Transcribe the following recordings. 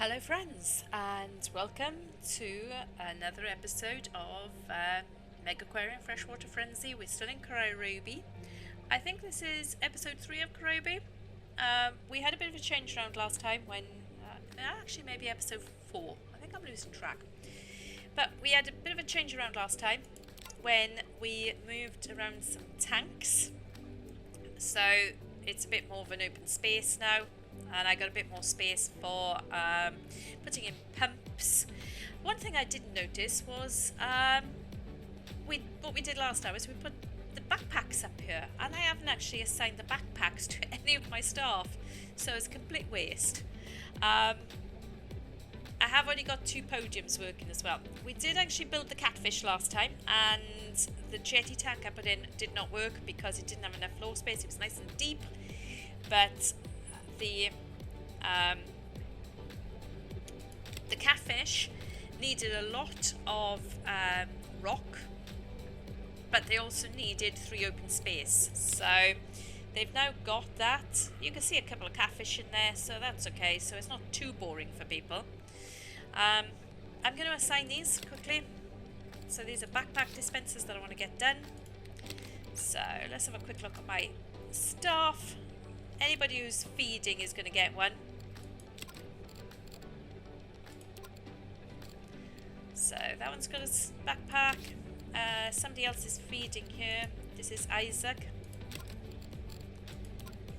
Hello friends, and welcome to another episode of Megaquarium Freshwater Frenzy. We're still in Kairobi. I think this is episode 3 of Kairobi. We had a bit of a change around last time when, actually maybe episode 4. I think I'm losing track. But we had a bit of a change around last time when we moved around some tanks. So it's a bit more of an open space now. And I got a bit more space for putting in pumps. One thing I didn't notice was what we did last time was we put the backpacks up here, and I haven't actually assigned the backpacks to any of my staff, so it's a complete waste. I have only got 2 podiums working as well. We did actually build the catfish last time, and the jetty tank I put in did not work because it didn't have enough floor space. It was nice and deep, but the catfish needed a lot of rock, but they also needed 3 open space. So they've now got that. You can see a couple of catfish in there, so that's okay. So it's not too boring for people. I'm going to assign these quickly. So these are backpack dispensers that I want to get done. So let's have a quick look at my staff. Anybody who's feeding is going to get one. So that one's got a backpack. Somebody else is feeding here. This is Isaac.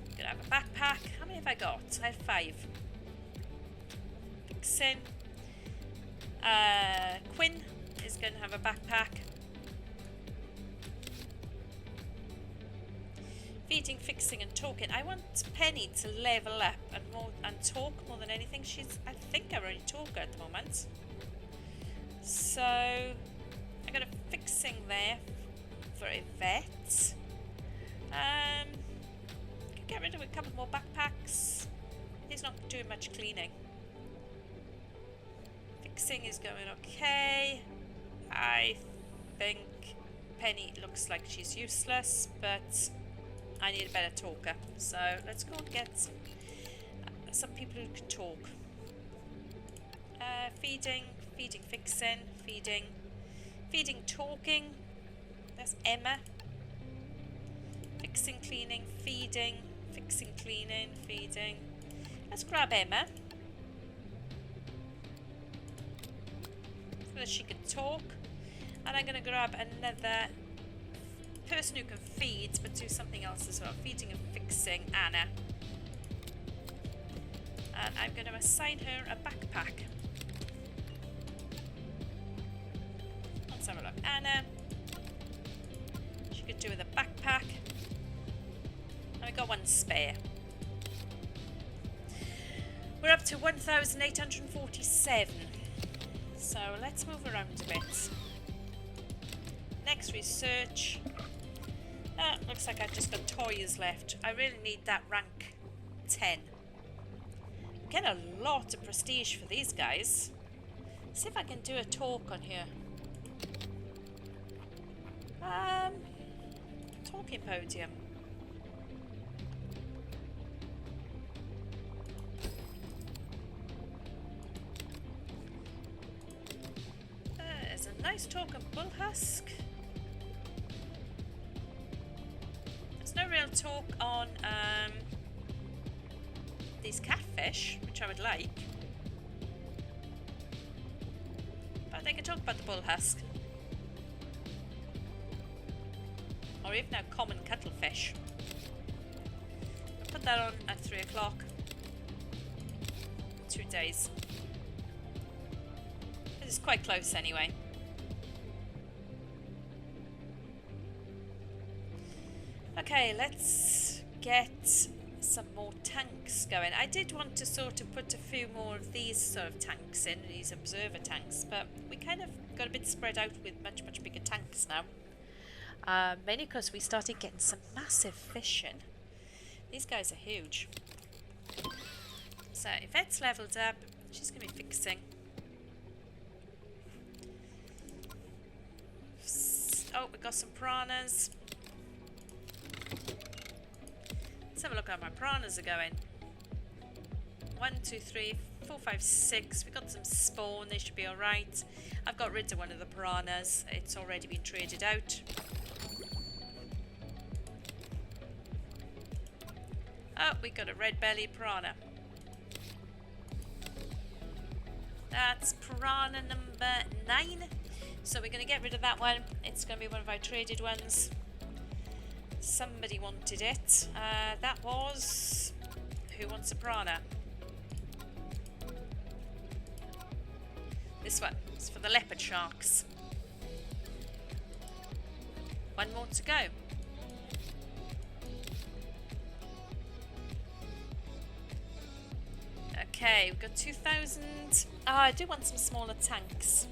I'm going to have a backpack. How many have I got? I have 5. Fixin. Quinn is going to have a backpack. Feeding, fixing, and talking. I want Penny to level up and talk more than anything. I think I'm only talker at the moment. So I got a fixing there for a vet. Could get rid of a couple more backpacks. He's not doing much cleaning. Fixing is going okay. I think Penny looks like she's useless, but I need a better talker, so let's go and get some people who can talk. Feeding, fixing, feeding, talking. That's Emma. Fixing, cleaning, feeding, fixing, cleaning, feeding. Let's grab Emma, so that she can talk. And I'm going to grab another person who can feed but do something else as well. Feeding and fixing, Anna. And I'm going to assign her a backpack. Let's have a look. Anna. She could do with a backpack. And we got 1 spare. We're up to 1,847. So let's move around a bit. Next research. Looks like I've just got toys left. I really need that rank 10. Get a lot of prestige for these guys. See if I can do a talk on here. Talking podium. There's a nice talk of bull husk. No real talk on these catfish, which I would like, but they can talk about the bull husk, or even a common cuttlefish. I'll put that on at 3 o'clock. 2 days. This is quite close anyway. Okay, let's get some more tanks going. I did want to sort of put a few more of these sort of tanks in, these observer tanks, but we kind of got a bit spread out with much bigger tanks now. Mainly because we started getting some massive fish in. These guys are huge. So Yvette's leveled up. She's going to be fixing. Oh, we got some piranhas. Let's have a look how my piranhas are going. 1, 2, 3, 4, 5, 6. We got some spawn, they should be alright. I've got rid of one of the piranhas, it's already been traded out. Oh, we got a red-bellied piranha. That's piranha number 9. So we're going to get rid of that one. It's going to be one of our traded ones. Somebody wanted it. That was... Who wants a piranha? This one. It's for the leopard sharks. One more to go. Okay, we've got 2,000. Oh, I do want some smaller tanks.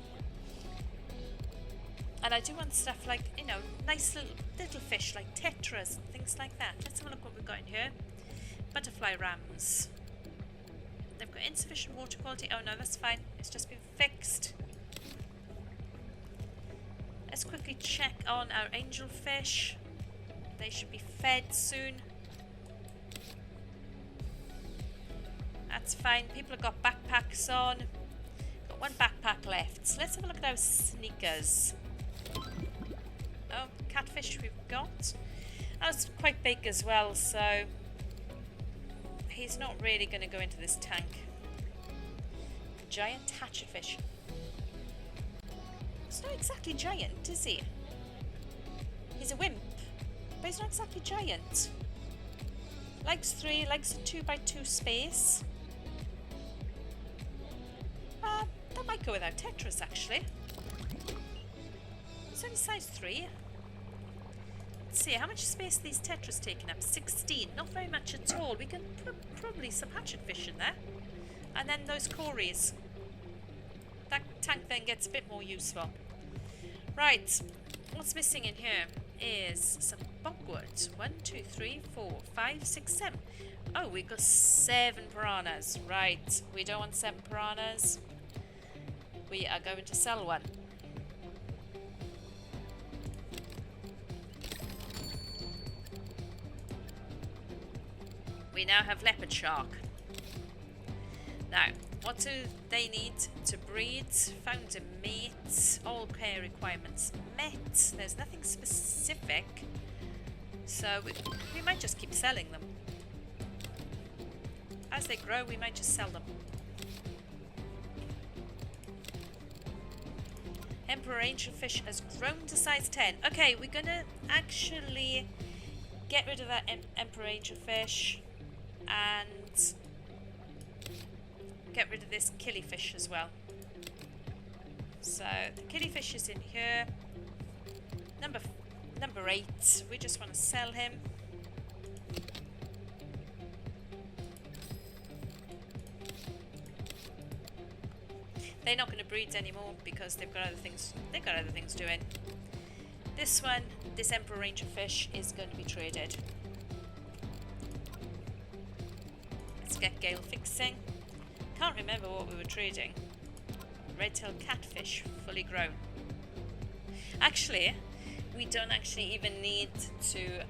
And I do want stuff like, you know, nice little fish like tetras and things like that. Let's have a look what we've got in here. Butterfly rams. They've got insufficient water quality. Oh no, that's fine. It's just been fixed. Let's quickly check on our angelfish. They should be fed soon. That's fine. People have got backpacks on. Got one backpack left. So let's have a look at our sneakers. Oh, catfish we've got. That's quite big as well, so he's not really going to go into this tank. Giant hatchetfish. He's not exactly giant, is he? He's a wimp, but he's not exactly giant. Likes 3, likes a 2x2 space. That might go without tetras, actually. It's only size 3. Let's see, how much space are these tetras taking up? 16. Not very much at all. We can put probably some hatchetfish in there. And then those cories. That tank then gets a bit more useful. Right. What's missing in here is some bogwood. 1, 2, 3, 4, 5, 6, 7. Oh, we've got 7 piranhas. Right. We don't want 7 piranhas. We are going to sell one. We now have leopard shark. Now, what do they need to breed? Found a mate. All care requirements met. There's nothing specific. So we might just keep selling them. As they grow, we might just sell them. Emperor angelfish has grown to size 10. Okay, we're gonna actually get rid of that emperor angelfish and get rid of this killifish as well. So the killifish is in here. Number 8. We just want to sell him. They're not going to breed anymore because they've got other things. They've got other things doing. This one, this emperor angelfish, is going to be traded. Let's get Gale fixing. Can't remember what we were trading. Red-tailed catfish, fully grown. Actually, we don't actually even need to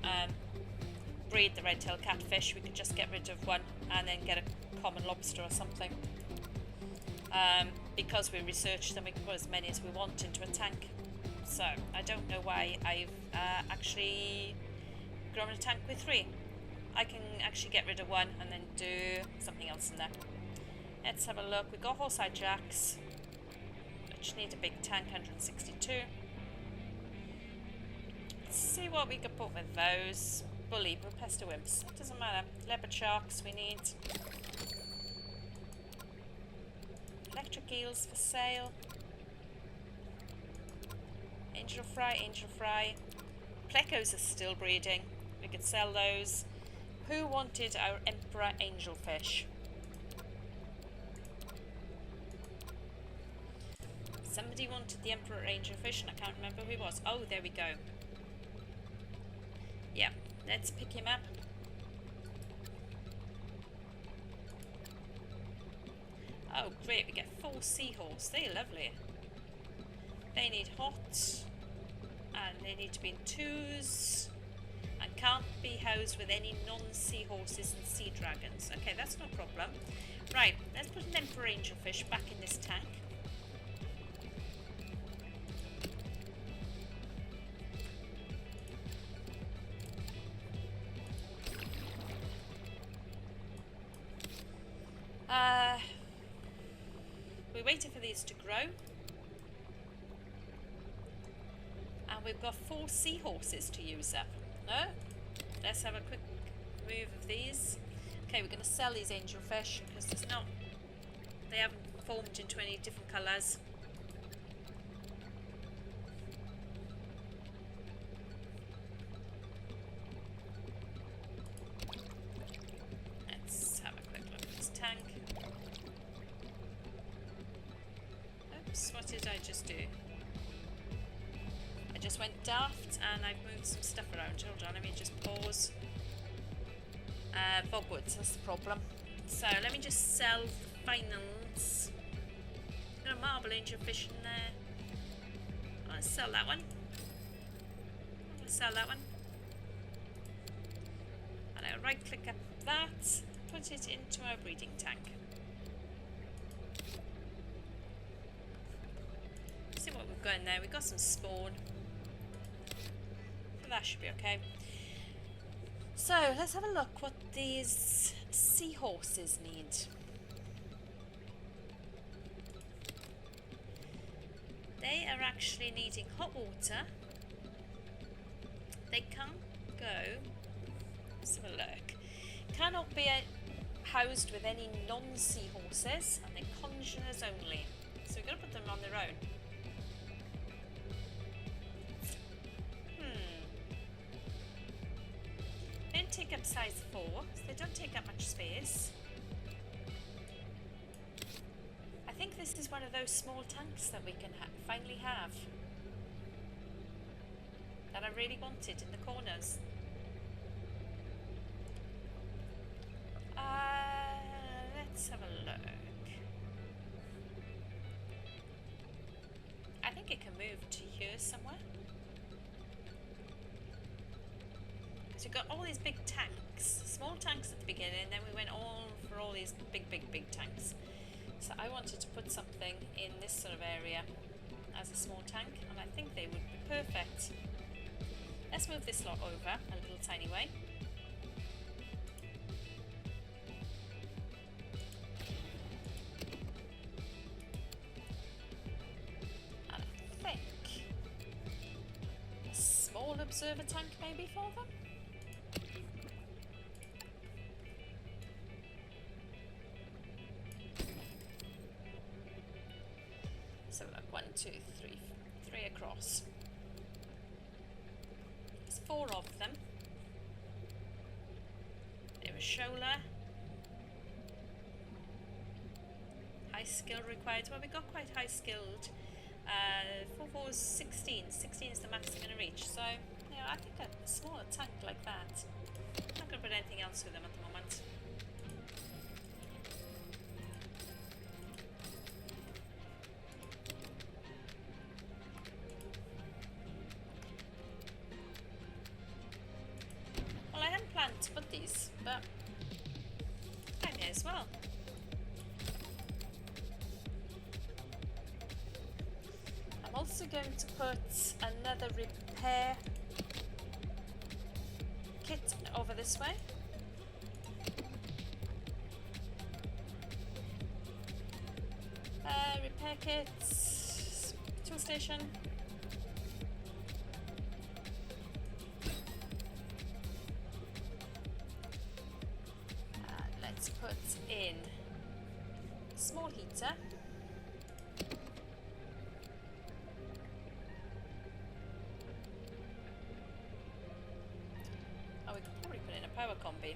breed the red-tailed catfish. We could just get rid of one and then get a common lobster or something. Because we researched them, we can put as many as we want into a tank. So, I don't know why I've actually grown a tank with 3. I can actually get rid of one and then do something else in there. Let's have a look. We've got horse-eyed jacks, which need a big tank, 162. Let's see what we can put with those. Bully, Propester wimps. Doesn't matter. Leopard sharks we need. Electric eels for sale. Angel fry. Plecos are still breeding. We could sell those. Who wanted our emperor angelfish? Somebody wanted the emperor angelfish and I can't remember who it was. Oh, there we go. Yeah, let's pick him up. Oh great, we get 4 seahorse. They're lovely. They need hot, and they need to be in 2s, and can't be housed with any non-seahorses and sea dragons. Okay, that's no problem. Right, let's put an emperor angelfish back in this tank. We're waiting for these to grow. And we've got 4 seahorses to use up. No? Let's have a quick move of these. Okay, we're going to sell these angelfish because they haven't formed into any different colours. Let's have a quick look at this tank. Oops, what did I just do? I just went daft and I've moved some stuff around. Hold on, let me just pause. Bogwoods, that's the problem. So let me just sell the finals. Got a marble angelfish in there. I'll sell that one. I'll sell that one. And I'll right click up that, put it into our breeding tank. See what we've got in there. We've got some spawn. So that should be okay. So let's have a look what these seahorses need. They are actually needing hot water. They can't go. Let's have a look. Cannot be housed with any non-seahorses, and they're congeners only. So we've got to put them on their own. They don't take up size 4, so they don't take up much space. I think this is one of those small tanks that we can finally have. That I really wanted in the corners. Let's have a look. I think it can move to here somewhere. So we've got all these big tanks, small tanks at the beginning, and then we went all for all these big tanks. So I wanted to put something in this sort of area as a small tank, and I think they would be perfect. Let's move this lot over a little tiny way. And I think a small observer tank maybe for them. So look, 1, 2, 3, 3 across. There's 4 of them. They're a shoaler. High skill required. Well, we got quite high skilled. 4, 4 is 16. 16 is the max they're going to reach. So, yeah, I think a smaller tank like that. I'm not going to put anything else with them at the moment. To put these, but I may as well. I'm also going to put another repair kit over this way. Repair kits, tool station. Let's put in a small heater. Oh, we could probably put in a power combi.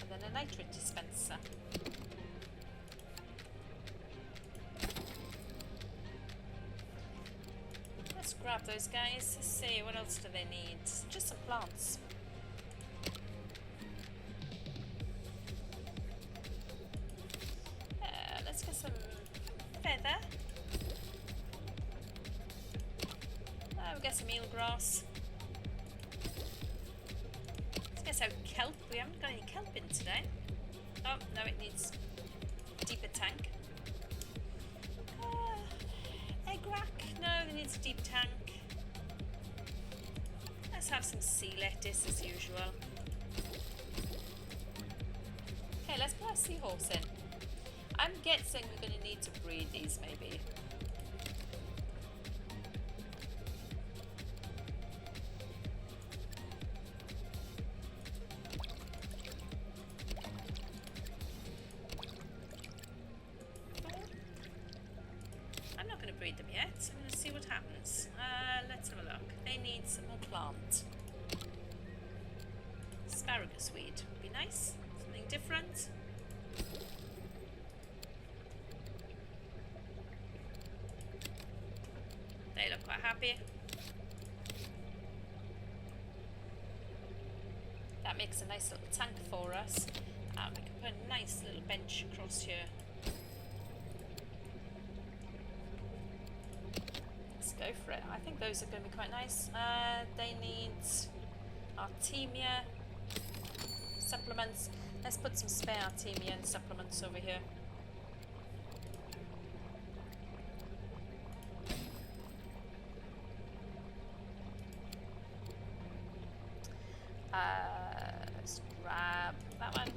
And then a nitrate dispenser. Let's grab those guys. Let's see, what else do they need? Just some plants. Let's get some feather. We'll get some eel grass. Let's get out kelp. We haven't got any kelp in today. Oh, no, it needs deeper tank. Egg rack? No, it needs a deep tank. Let's have some sea lettuce as usual. Okay, let's put our seahorse in. I'm guessing we're going to need to breed these maybe. I'm not going to breed them yet. I'm going to see what happens. Let's have a look. They need some more plant. Asparagus weed would be nice. Something different. They look quite happy. That makes a nice little tank for us. And we can put a nice little bench across here. Let's go for it. I think those are going to be quite nice. They need Artemia supplements. Let's put some spare Artemia and supplements over here. Let's grab that one.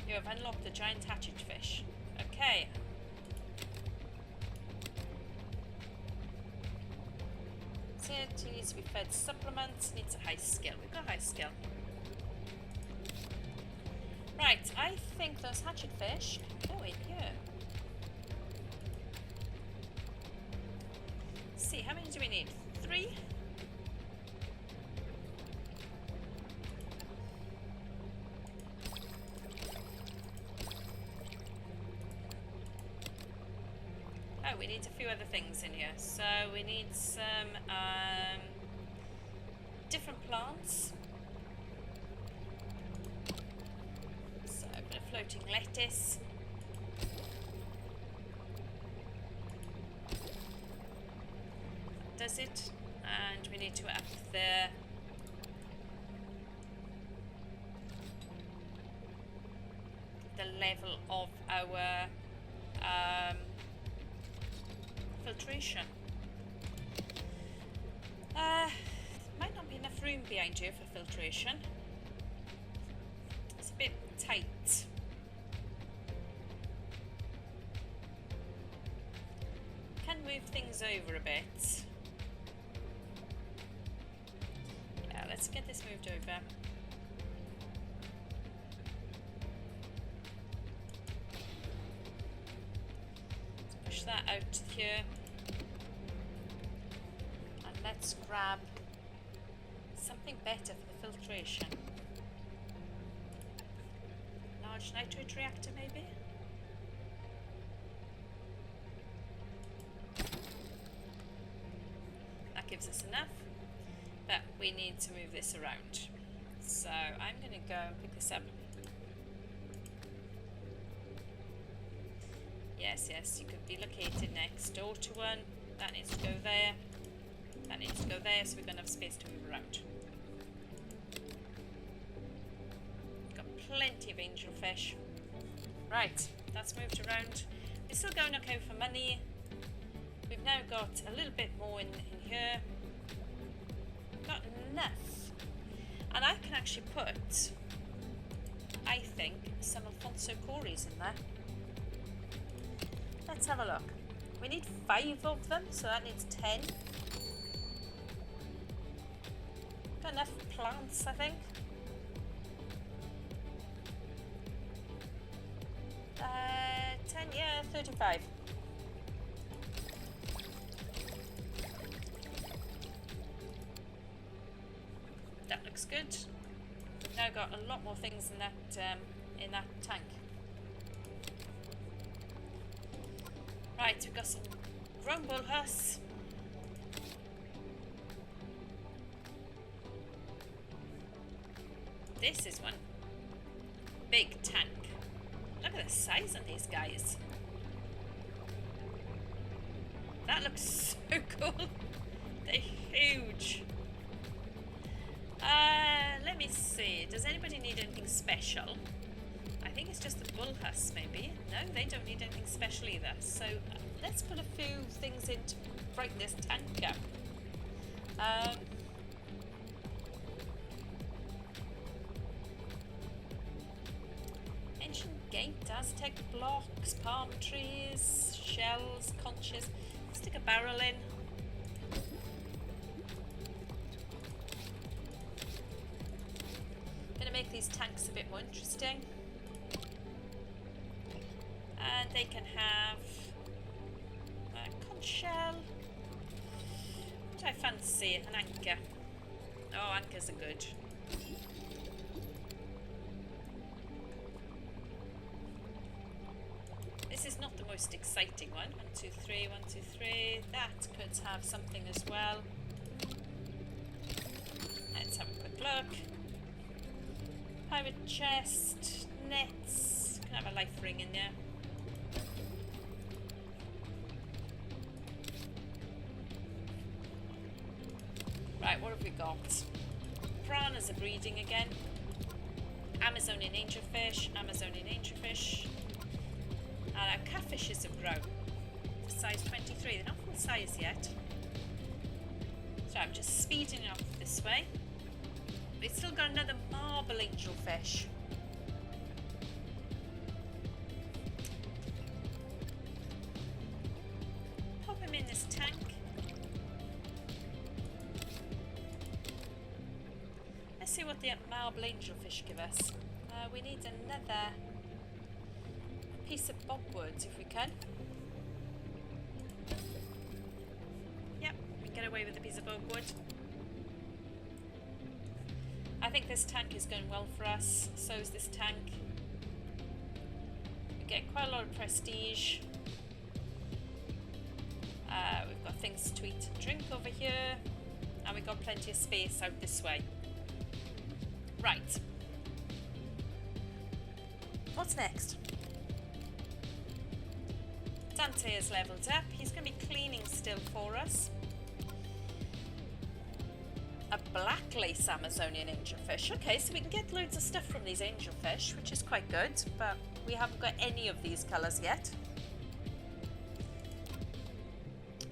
You have unlocked the giant hatchet fish. Okay. So it needs to be fed supplements, needs a high skill. We've got high skill. Right, I think those hatchet fish can go in here. Let's see, how many do we need? 3? Oh, we need a few other things in here. So we need some different plants. So a bit of floating lettuce. Does it? And we need to up the level of our filtration. Might not be enough room behind here for filtration. It's a bit tight. Can move things over a bit. Yeah, let's get this moved over. Let's push that out here. And let's grab something better for the filtration. Large nitrate reactor maybe? That gives us enough, but we need to move this around. So I'm going to go and pick this up. Yes, you could be located next door to one. That needs to go there. That needs to go there, so we're going to have space to move around. Got plenty of angelfish. Right, that's moved around. We're still going okay for money. We've now got a little bit more in here. Not enough. And I can actually put, I think, some Alfonso Cories in there. Let's have a look. We need 5 of them, so that needs 10. Got enough plants, I think. 10, yeah, 35. That looks good. We've now got a lot more things in that tank. Right, we've got some grown bull huss. This is one big tank. Look at the size of these guys. That looks so cool. They're huge. Let me see. Does anybody need anything special? I think it's just the bull huss, maybe. No, they don't need anything special either. So let's put a few things in to brighten this tank up. Ancient gate does take blocks, palm trees, shells, conches. Stick a barrel in. Gonna make these tanks a bit more interesting. And they can have a conch shell. What do I fancy? An anchor. Oh, anchors are good. This is not the most exciting one. 1, 2, 3, 1, 2, 3. That could have something as well. Let's have a quick look. Pirate chest, nets. Can have a life ring in there. Right, what have we got? Piranhas are breeding again. Amazonian angelfish, Amazonian angelfish. And our catfishes have grown. Size 23. They're not full size yet. So I'm just speeding up this way. We've still got another marble angelfish. Pop him in this tank. Let's see what the marble angelfish give us. We need another piece of bogwood if we can. Yep, we can get away with a piece of bogwood. I think this tank is going well for us. So is this tank. We get quite a lot of prestige. We've got things to eat and drink over here. And we've got plenty of space out this way. Right. What's next? Dante has leveled up. He's going to be cleaning still for us. A black lace Amazonian angelfish. Okay, so we can get loads of stuff from these angelfish, which is quite good, but we haven't got any of these colours yet.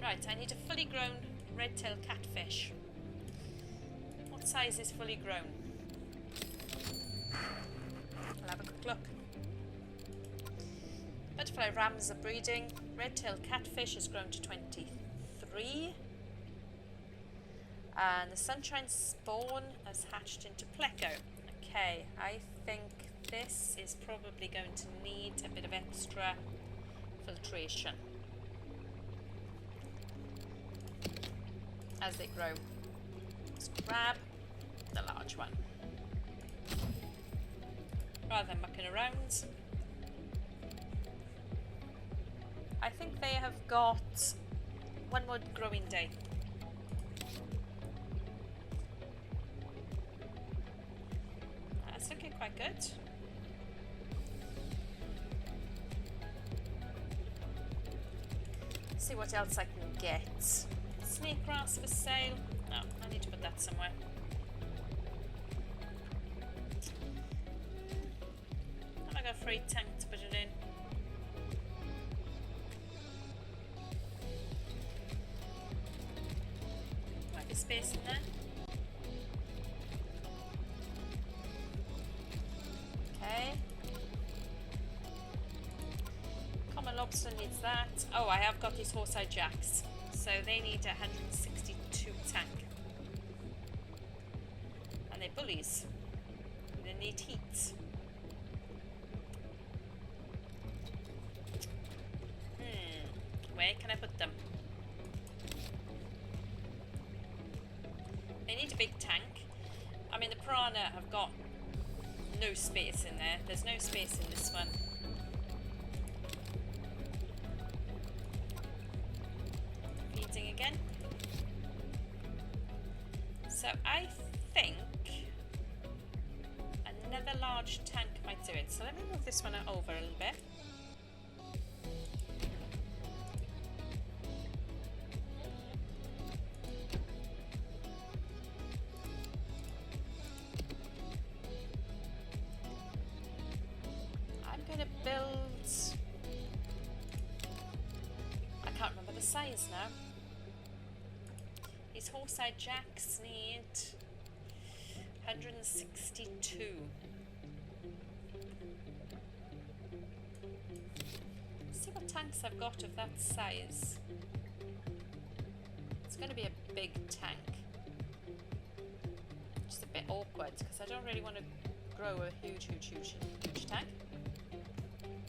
Right, I need a fully grown red-tailed catfish. What size is fully grown? I'll have a quick look. Butterfly rams are breeding. Red-tailed catfish has grown to 23. And the sunshine spawn has hatched into pleco. Okay, I think this is probably going to need a bit of extra filtration as they grow. Let's grab the large one. Rather than mucking around, I think they have got one more growing day. That's looking quite good. See what else I can get. Snake grass for sale. No, I need to put that somewhere. Have I got a free tank to put it in? Might be space in there. Okay. Common lobster needs that. Oh, I have got these horse-eyed jacks. So they need 162 tank. And they're bullies. They need heat. Where can I put them? They need a big tank. I mean, the piranha have got no space in there. There's no space in this one. Feeding again. So I think another large tank might do it. So let me move this one over a little bit. I'm going to build... I can't remember the size now. These horse-eyed jacks need 162. See what tanks I've got of that size. It's going to be a big tank. Just a bit awkward because I don't really want to grow a huge tank.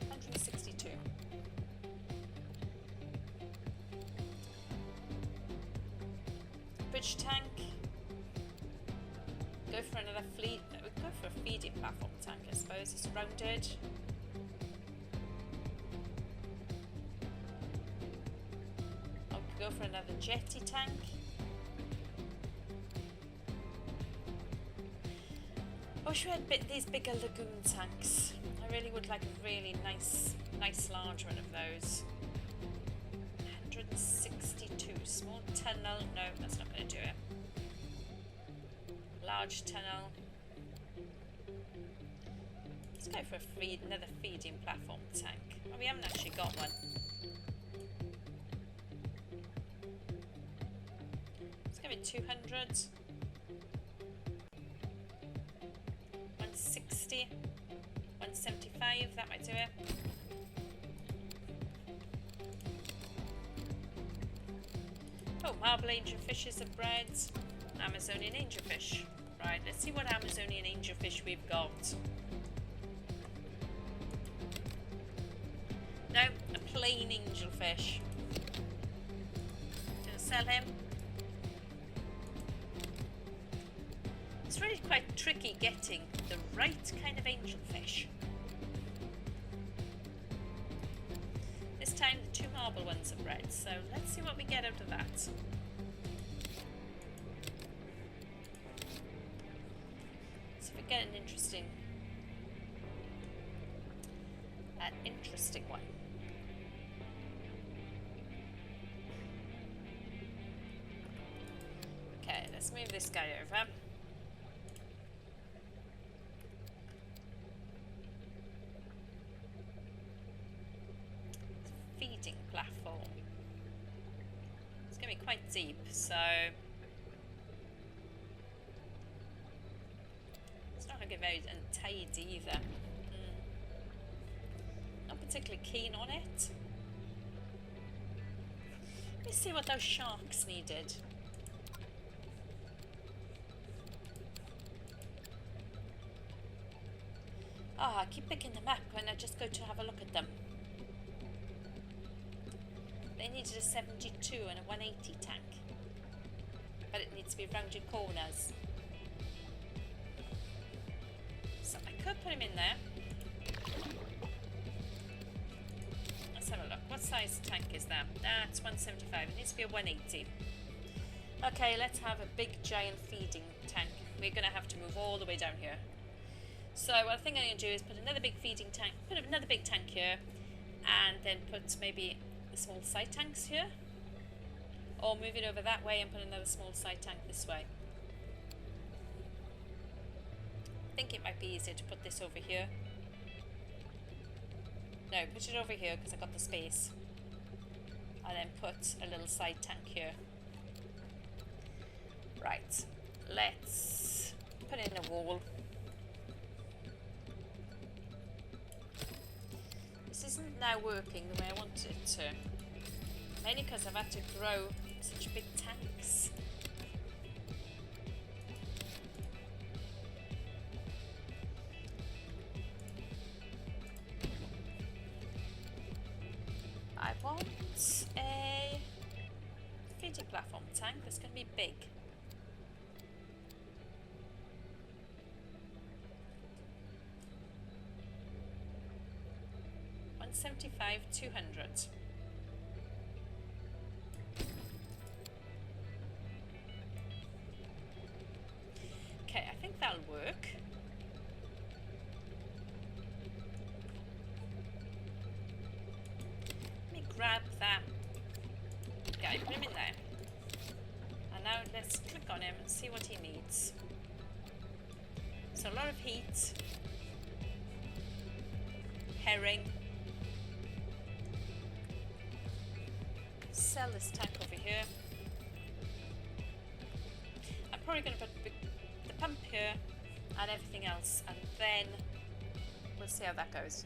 162. Bridge tank. Go for another fleet. We go for a feeding platform tank, I suppose. It's rounded. I'll go for another jetty tank. I wish we had these bigger lagoon tanks. I really would like a really nice large one of those. 162. Small tunnel. No, that's not going to do it. Large tunnel. Let's go for another feeding platform tank. Oh, we haven't actually got one. Let's go with 200. 160. 175. That might do it. Oh, marble angelfishes are bred. Amazonian angelfish. Right, let's see what Amazonian angelfish we've got. No, a plain angelfish. Gonna sell him. It's really quite tricky getting the right kind of angelfish. This time the 2 marble ones are bred, so let's see what we get out of that. So if we get an interesting one. Okay, let's move this guy over. Feeding platform. It's going to be quite deep, so it's not going to be very untidy either. Not particularly keen on it. Let me see what those sharks needed. Ah, I keep picking them up when I just go to have a look at them. They needed a 72 and a 180 tank. But it needs to be rounded corners. So I could put him in there. Let's have a look. What size tank is that? That's 175. It needs to be a 180. Okay, let's have a big giant feeding tank. We're going to have to move all the way down here. So what I think I'm going to do is put another big feeding tank, put another big tank here, and then put maybe the small side tanks here. Or move it over that way and put another small side tank this way. I think it might be easier to put this over here. No, put it over here because I got the space. And then put a little side tank here. Right, let's put in a wall. This isn't now working the way I wanted it to. Mainly because I've had to grow such big tanks. I want a feeding platform tank that's going to be big. $175, 200. Okay, I think that'll work. see what he needs. So a lot of heat, herring. Sell this tank over here. I'm probably going to put the pump here and everything else, and then we'll see how that goes.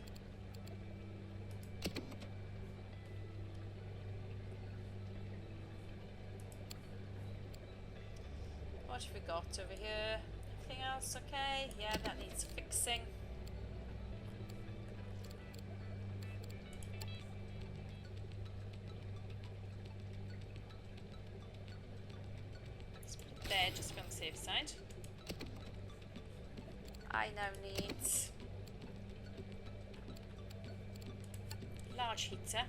What have we got over here? Everything else okay? Yeah, that needs fixing. Let's put it there just to be on the safe side. I now need large heater.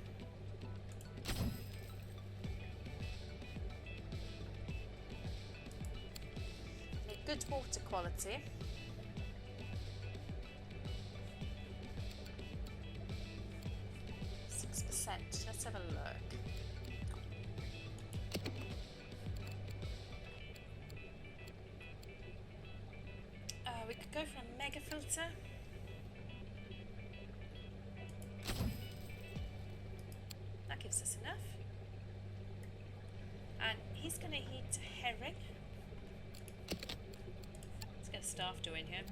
Good water quality. %. Let's have a look. We could go for a mega filter. That gives us enough. And he's going to heat herring. Staff doing here.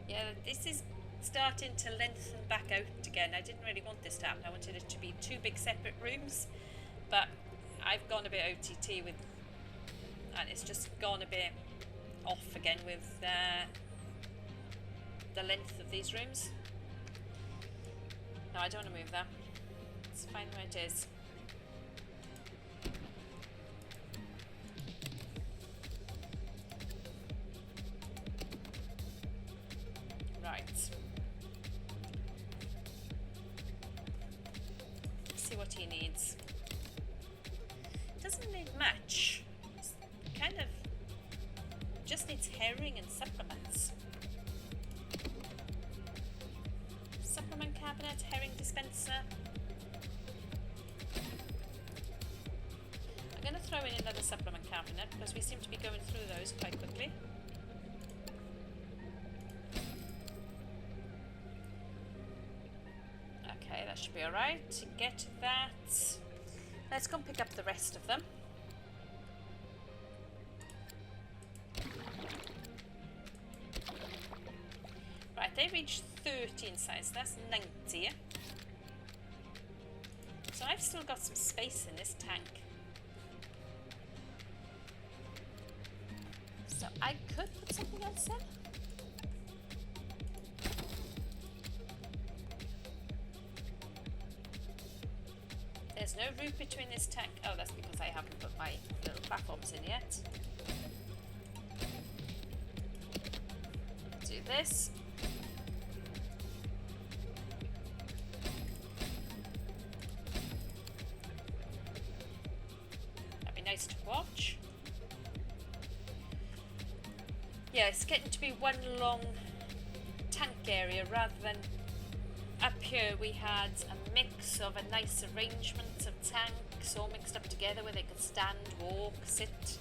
Yeah, this is starting to lengthen back out again. I didn't really want this to happen. I wanted it to be 2 big separate rooms, but I've gone a bit OTT with, and it's just gone a bit off again with the length of these rooms. No, I don't want to move that. It's fine where it is. See what he needs. Doesn't need much. It's kind of just needs herring and supplements. Supplement cabinet, herring dispenser. I'm going to throw in another supplement cabinet because we seem to be going through those quite quickly. That should be alright. To get that, let's go and pick up the rest of them. Right, they reached 13 size, that's 90. So I've still got some space in this tank. So I could put something else in. There's no route between this tank. Oh, that's because I haven't put my little platforms in yet. Do this. That'd be nice to watch. Yeah, it's getting to be one long tank area rather than up here we had a mix of a nice arrangement of tanks all mixed up together where they could stand, walk, sit,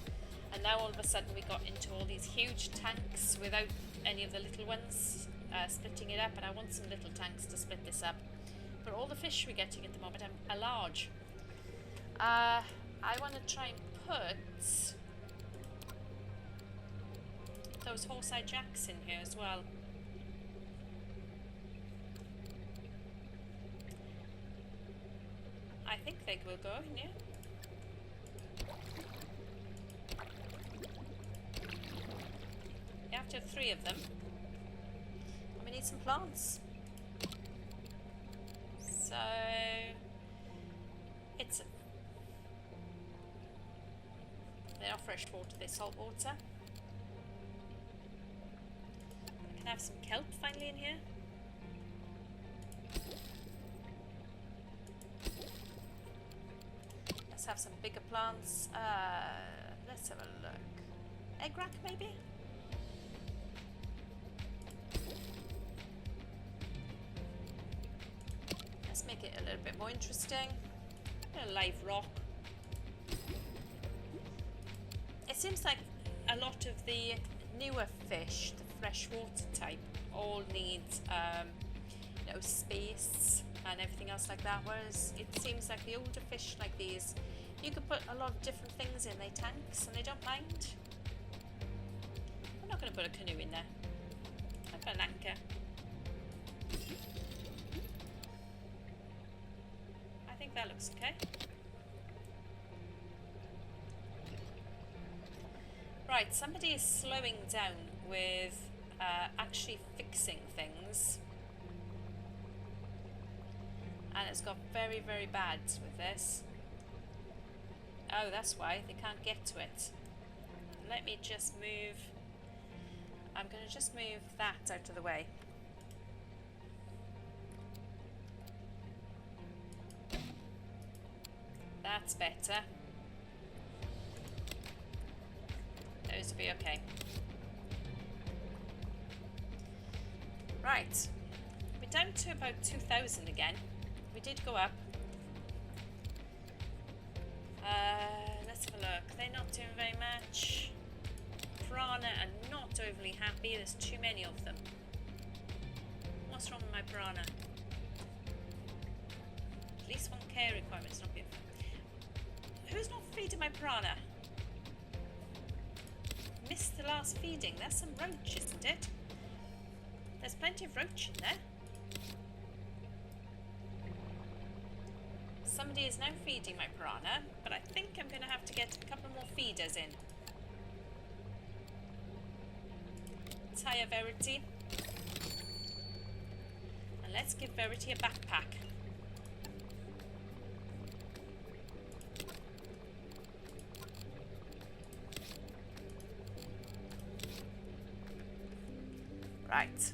and now all of a sudden we got into all these huge tanks without any of the little ones splitting it up, and I want some little tanks to split this up. But all the fish we're getting at the moment are large. I want to try and put those horse-eye jacks in here as well. I think they will go in here. You have to have 3 of them. And we need some plants. So it's they're not fresh water, they're salt water. I can have some kelp finally in here. Let's have some bigger plants. Let's have a look. Egg rack maybe? Let's make it a little bit more interesting. A live rock. It seems like a lot of the newer fish, the freshwater type, all need space and everything else like that, whereas it seems like the older fish like these, you could put a lot of different things in their tanks and they don't mind. I'm not going to put a canoe in there. I'll put an anchor. I think that looks okay. Right, somebody is slowing down with actually fixing things. And it's got very, very bad with this. Oh, that's why they can't get to it. Let me just move. I'm going to just move that out of the way. That's better. Those will be okay. Right. We're down to about 2,000 again. We did go up. Let's have a look. They're not doing very much. Piranha are not overly happy. There's too many of them. What's wrong with my piranha? At least one care requirement. It's not beautiful. Who's not feeding my piranha? Missed the last feeding. That's some roach, isn't it? There's plenty of roach in there. Somebody is now feeding my piranha, but I think I'm going to have to get a couple more feeders in. Tire Verity. And let's give Verity a backpack. Right.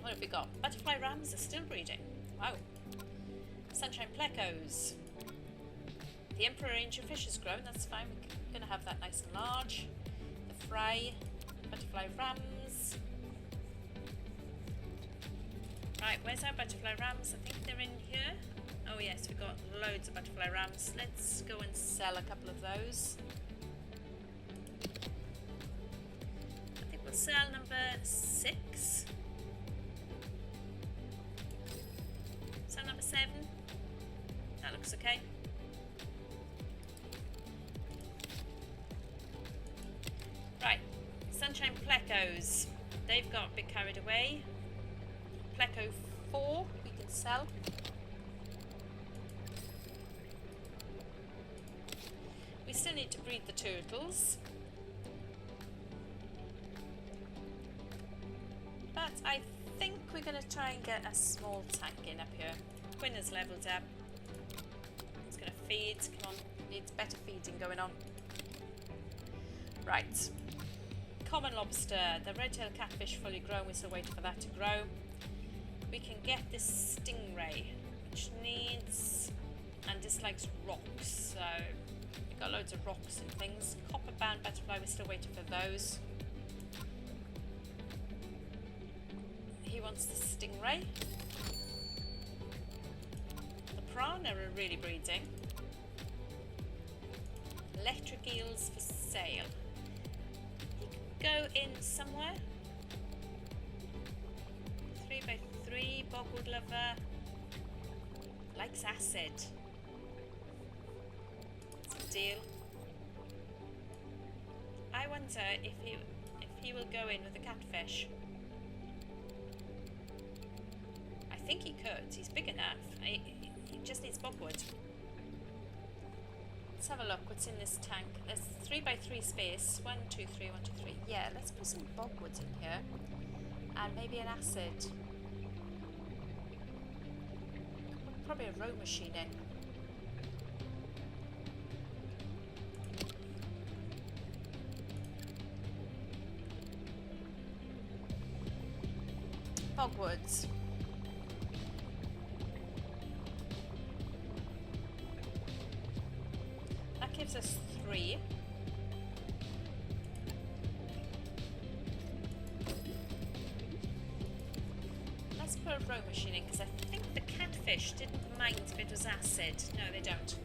What have we got? Butterfly rams are still breeding. Wow. Sunshine plecos. The emperor angelfish has grown, that's fine. We're going to have that nice and large. The fry, butterfly rams. Right, where's our butterfly rams? I think they're in here. Oh yes, we've got loads of butterfly rams. Let's go and sell a couple of those. I think we'll sell number 6. Sell number 7. That looks okay. Right, Sunshine plecos. They've got a bit carried away. Pleco 4 we can sell. We still need to breed the turtles. But I think we're going to try and get a small tank in up here. Quinn has leveled up. It's going to feed. Come on, needs better feeding going on. Right. Common lobster. The red-tailed catfish fully grown. We're still waiting for that to grow. We can get this stingray, which needs and dislikes rocks. So we've got loads of rocks and things. Copper band butterfly. We're still waiting for those. He wants the stingray. The piranha are really breeding. Electric eels for sale. He could go in somewhere. 3x3 bogwood lover. Likes acid. It's a deal. I wonder if he will go in with the catfish. I think he could. He's big enough. He just needs bogwood. Let's have a look. What's in this tank? There's 3x3 space. 1, 2, 3, 1, 2, 3. Yeah, let's put some bogwoods in here. And maybe an acid. Probably a row machine in. Bogwoods. That gives us 3. Let's put a row machine in because I think the catfish didn't mind if it was acid. No, they don't.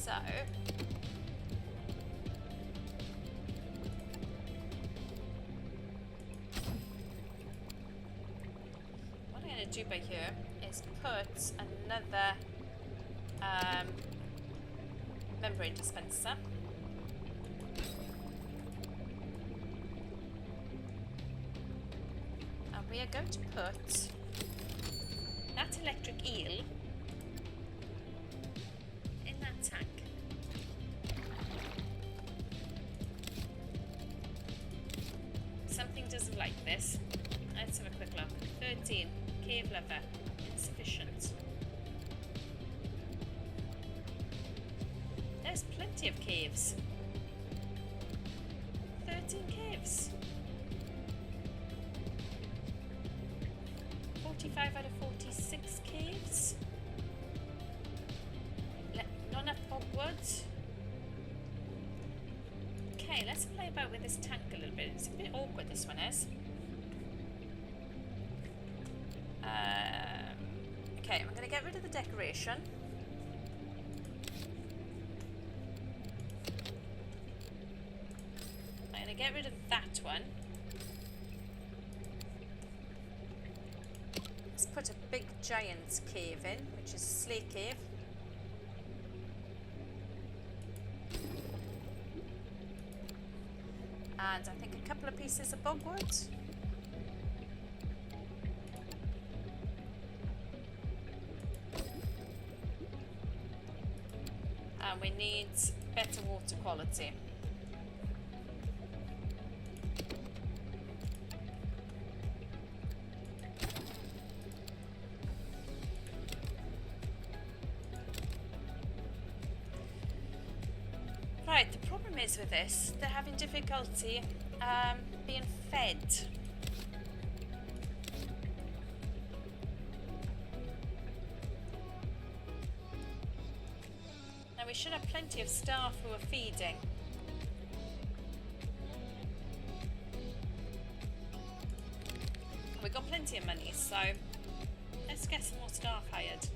So what I'm going to do by here is put another membrane dispenser. And we are going to put that electric eel in that tank. Something doesn't like this. Let's have a quick look. 13. Cave lover. Insufficient. There's plenty of caves. 13 caves. 45 out of 46 caves. Not enough bogwood. Okay, let's play about with this tank a little bit. It's a bit awkward, this one is. Okay, I'm going to get rid of the decoration. I'm going to get rid of that one. Let's put a big giant cave in, which is a slate cave. And I think a couple of pieces of bogwood. And we need better water quality. Right, the problem is with this, they're having difficulty being fed. Now we should have plenty of staff who are feeding. We've got plenty of money, so let's get some more staff hired.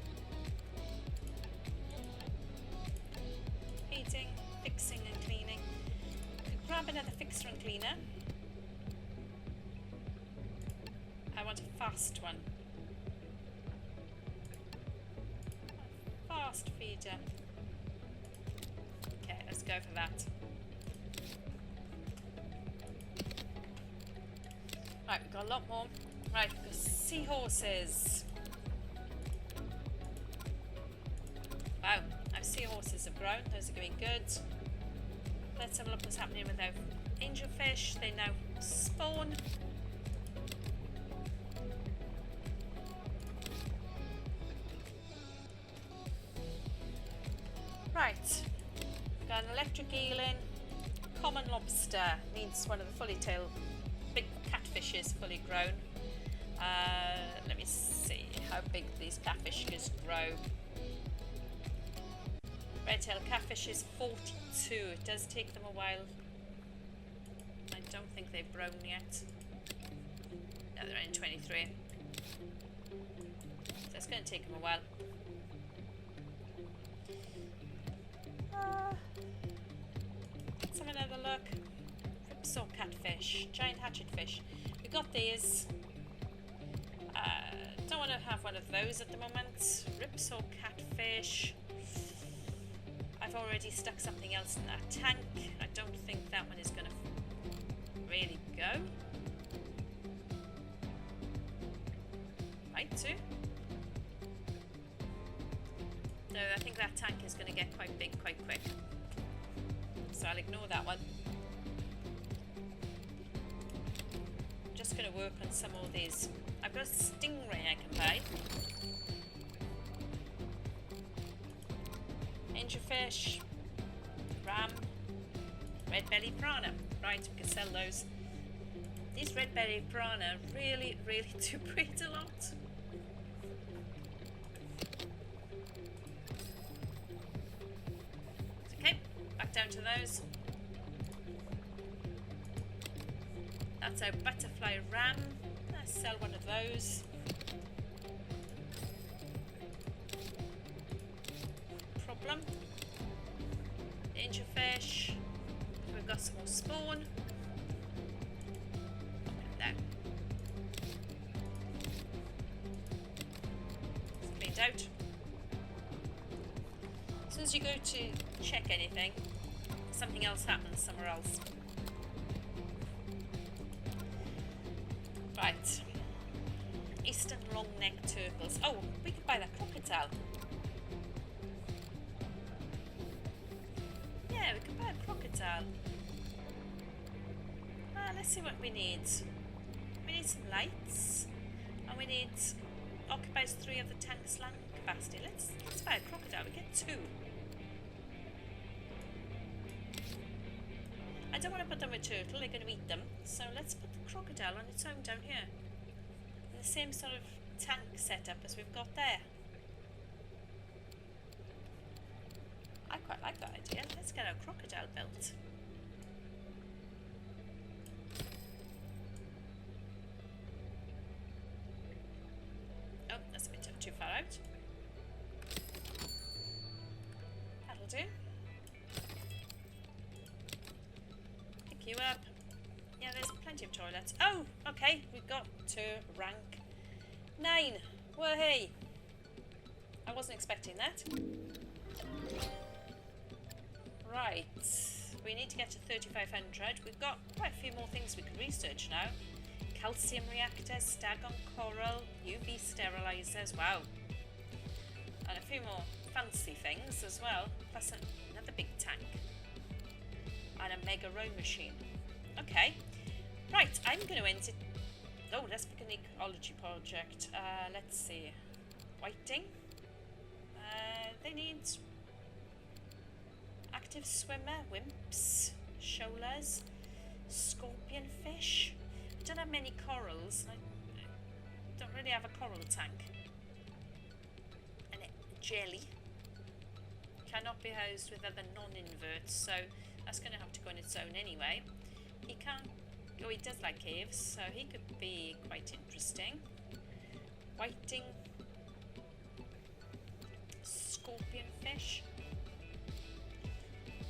Feeding, fixing and cleaning. Could grab another fixer and cleaner. I want a fast one. A fast feeder. Okay, let's go for that. Right, we've got a lot more. Right, the seahorses. Wow, our seahorses have grown. Those are going good. Let's have a look what's happening with our angelfish. They now spawn. Right, we've got an electric eel in. Common lobster needs one of the fully tailed big catfishes fully grown. Let me see how big these catfishes grow. Red-tailed catfish is 42. It does take them a while. I don't think they've grown yet. No, they're only 23. So it's going to take them a while. Let's have another look. Ripsaw catfish, giant hatchet fish. We got these. Don't want to have one of those at the moment. Ripsaw catfish. I've already stuck something else in that tank. I don't think that one is going to really go. Might too. No, I think that tank is going to get quite big quite quick. So I'll ignore that one. I'm just going to work on some of these. I've got a stingray I can buy. Angelfish, ram, red belly piranha. Right, we can sell those. These red belly piranha really do breed a lot. Okay, back down to those. That's our butterfly ram. Let's sell one of those. Problem. angelfish. We've got some more spawn. There. It's cleaned out. As soon as you go to check anything, something else happens somewhere else. Right. Eastern long-necked turtles. Oh, we could buy that crocodile. Yeah, we could buy a crocodile. Let's see what we need. We need some lights. And we need... occupies 3 of the tank's land capacity. Let's buy a crocodile. We get 2. I don't want to put them with turtle. They're going to eat them. So let's put the crocodile on its own down here. In the same sort of tank setup as we've got there. I quite like that idea. Let's get our crocodile built. Oh, that's a bit too far out. That'll do. Pick you up. Yeah, there's plenty of toilets. Oh, okay. We've got to rank 9. Whoa-hey. I wasn't expecting that. Right. We need to get to 3500. We've got quite a few more things we can research now. Calcium reactors, stag on coral, UV sterilizers. Wow. And a few more fancy things as well. Plus another big tank. And a mega row machine. Okay. Right, I'm going to enter... Oh, let's pick an ecology project. Let's see. Whiting. They need... active swimmer, wimps, shoalers, scorpionfish. I don't have many corals. I don't really have a coral tank. And jelly. Cannot be housed with other non-inverts, so that's going to have to go on its own anyway. He can't... Oh, he does like caves, so he could be quite interesting. Whiting. Scorpionfish.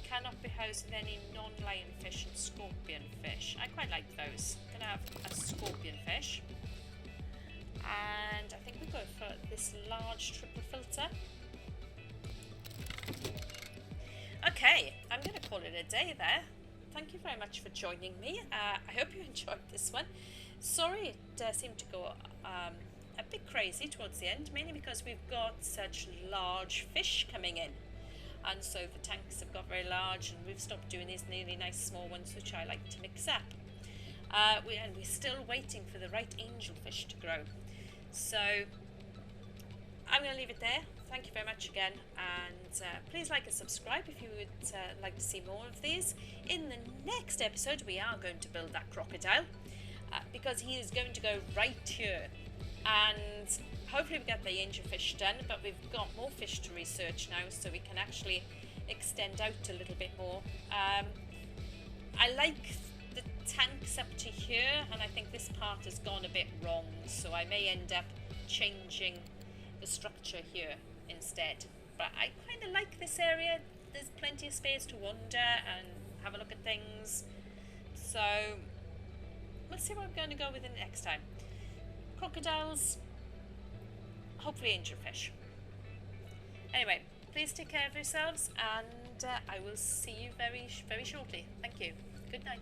Cannot be housed with any non-lionfish and scorpionfish. I quite like those. I'm going to have a scorpionfish. And I think we go for this large triple filter. Okay, I'm going to call it a day there. Thank you very much for joining me. I hope you enjoyed this one. Sorry it seemed to go a bit crazy towards the end, mainly because we've got such large fish coming in. And so the tanks have got very large, and we've stopped doing these really nice small ones, which I like to mix up. And we're still waiting for the right angelfish to grow. So I'm going to leave it there. Thank you very much again, and please like and subscribe if you would like to see more of these. In the next episode, we are going to build that crocodile, because he is going to go right here. And hopefully we get the angelfish done, but we've got more fish to research now, so we can actually extend out a little bit more. I like the tanks up to here, and I think this part has gone a bit wrong, so I may end up changing the structure here instead. But I kind of like this area. There's plenty of space to wander and have a look at things. So we'll see what we're going to go with it next time. Crocodiles, hopefully angelfish. Anyway, please take care of yourselves, and I will see you very, very shortly. Thank you. Good night.